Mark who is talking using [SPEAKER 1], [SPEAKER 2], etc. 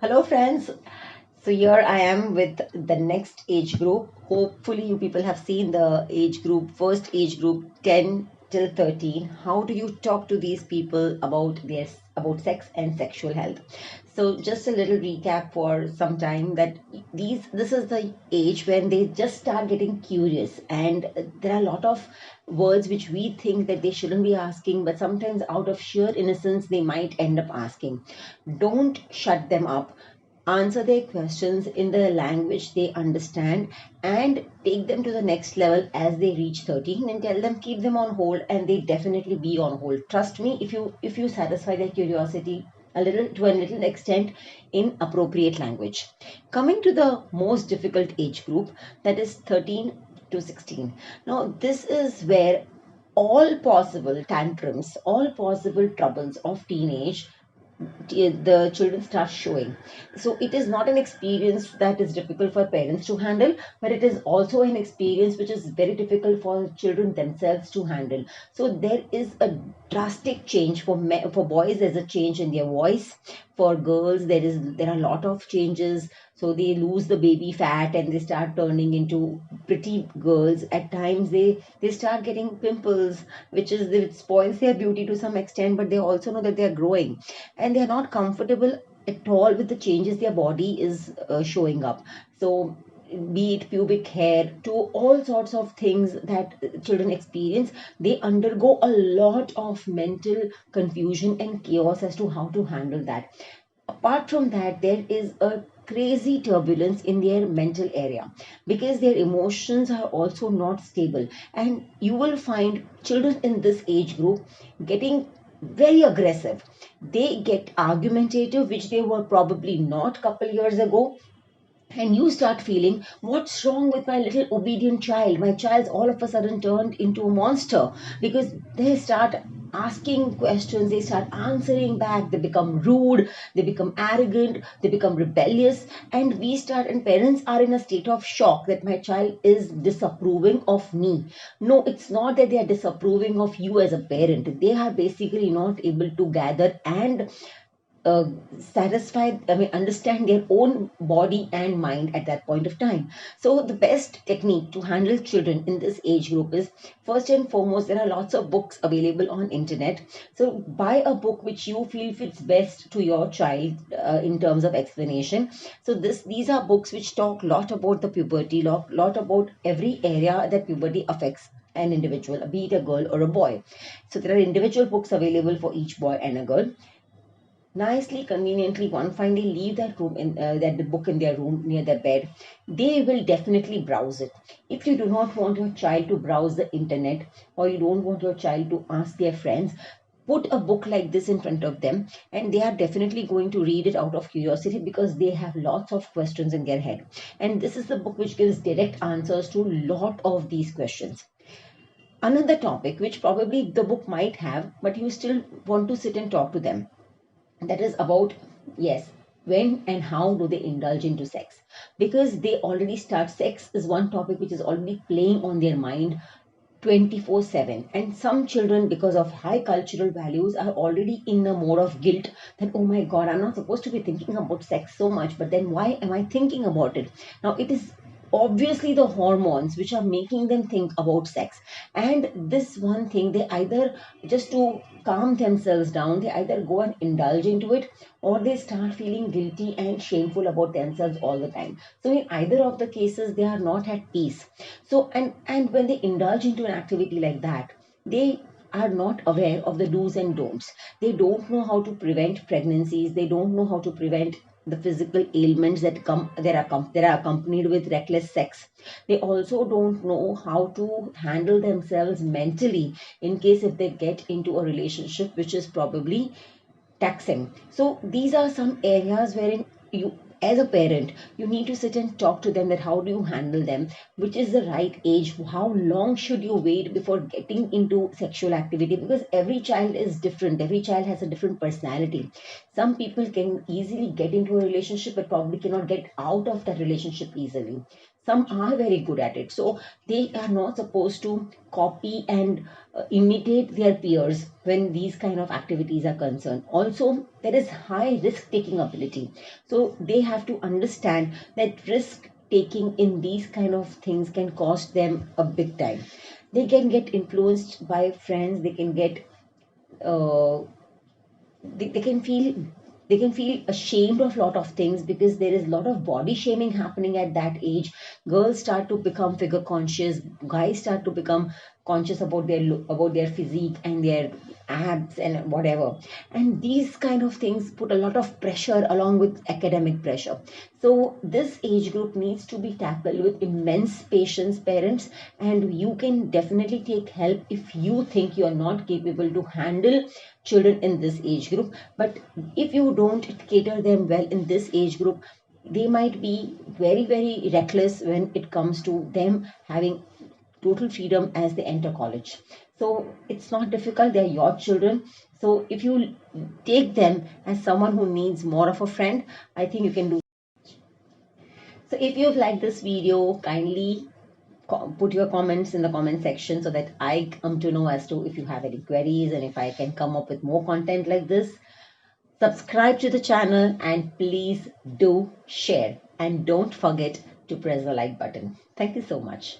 [SPEAKER 1] Hello, friends. So, here I am with the next age group. Hopefully, you people have seen the age group, first age group 10 till 13. How do you talk to these people about sex and sexual health? So, just a little recap for some time that this is the age when they just start getting curious, and there are a lot of words which we think that they shouldn't be asking, but sometimes out of sheer innocence they might end up asking. Don't shut them up. Answer their questions in the language they understand and take them to the next level as they reach 13, and tell them keep them on hold, and they definitely be on hold. Trust me, if you satisfy their curiosity to a little extent in appropriate language. Coming to the most difficult age group, that is 13 to 16. Now this is where all possible tantrums, all possible troubles of teenage, the children start showing. So it is not an experience that is difficult for parents to handle, but it is also an experience which is very difficult for children themselves to handle. So there is a drastic change for boys. There's a change in their voice. For girls, there are a lot of changes. So they lose the baby fat and they start turning into pretty girls. At times they start getting pimples, which spoils their beauty to some extent, but they also know that they are growing, and they are not comfortable at all with the changes their body is showing up. So be it pubic hair to all sorts of things that children experience, they undergo a lot of mental confusion and chaos as to how to handle that. Apart from that, there is a crazy turbulence in their mental area because their emotions are also not stable, and you will find children in this age group getting very aggressive. They get argumentative, which they were probably not couple years ago, and you start feeling, what's wrong with my little obedient child? My child's all of a sudden turned into a monster, because they start asking questions, they start answering back, they become rude, they become arrogant, they become rebellious, and parents are in a state of shock that my child is disapproving of me. No, it's not that they are disapproving of you as a parent. They are basically not able to gather and uh, understand their own body and mind at that point of time. So the best technique to handle children in this age group is, first and foremost, there are lots of books available on internet. So buy a book which you feel fits best to your child in terms of explanation. So these are books which talk a lot about the puberty, lot about every area that puberty affects an individual, be it a girl or a boy. So there are individual books available for each boy and a girl. Nicely, conveniently, one fine day leave that the book in their room near their bed. They will definitely browse it. If you do not want your child to browse the internet, or you don't want your child to ask their friends, put a book like this in front of them, and they are definitely going to read it out of curiosity because they have lots of questions in their head. And this is the book which gives direct answers to a lot of these questions. Another topic which probably the book might have, but you still want to sit and talk to them, that is about, yes, when and how do they indulge into sex, because they already start. Sex is one topic which is already playing on their mind 24/7, and some children, because of high cultural values, are already in a mode of guilt that, oh my god, I'm not supposed to be thinking about sex so much, but then why am I thinking about it now? It is obviously the hormones which are making them think about sex. And this one thing, they either, just to calm themselves down, they either go and indulge into it, or they start feeling guilty and shameful about themselves all the time. So in either of the cases, they are not at peace. So and when they indulge into an activity like that, they are not aware of the do's and don'ts. They don't know how to prevent pregnancies. They don't know how to prevent the physical ailments that are accompanied with reckless sex. They also don't know how to handle themselves mentally in case if they get into a relationship which is probably taxing. So these are some areas wherein you, as a parent, you need to sit and talk to them, that how do you handle them, which is the right age, how long should you wait before getting into sexual activity, because every child is different, every child has a different personality. Some people can easily get into a relationship but probably cannot get out of that relationship easily. Some are very good at it, so they are not supposed to copy and imitate their peers when these kind of activities are concerned. Also, there is high risk taking ability, so they have to understand that risk taking in these kind of things can cost them a big time. They can get influenced by friends, they can get uh, they can feel ashamed of a lot of things, because there is a lot of body shaming happening at that age. Girls start to become figure conscious, guys start to become conscious about their about their physique and their abs and whatever, and these kind of things put a lot of pressure along with academic pressure. So this age group needs to be tackled with immense patience, parents, and you can definitely take help if you think you are not capable to handle children in this age group. But if you don't cater them well in this age group, they might be very, very reckless when it comes to them having total freedom as they enter college. So it's not difficult, they're your children. So if you take them as someone who needs more of a friend, I think you can do. So if you've liked this video, kindly put your comments in the comment section so that I come to know as to if you have any queries and if I can come up with more content like this. Subscribe to the channel and please do share, and don't forget to press the like button. Thank you so much.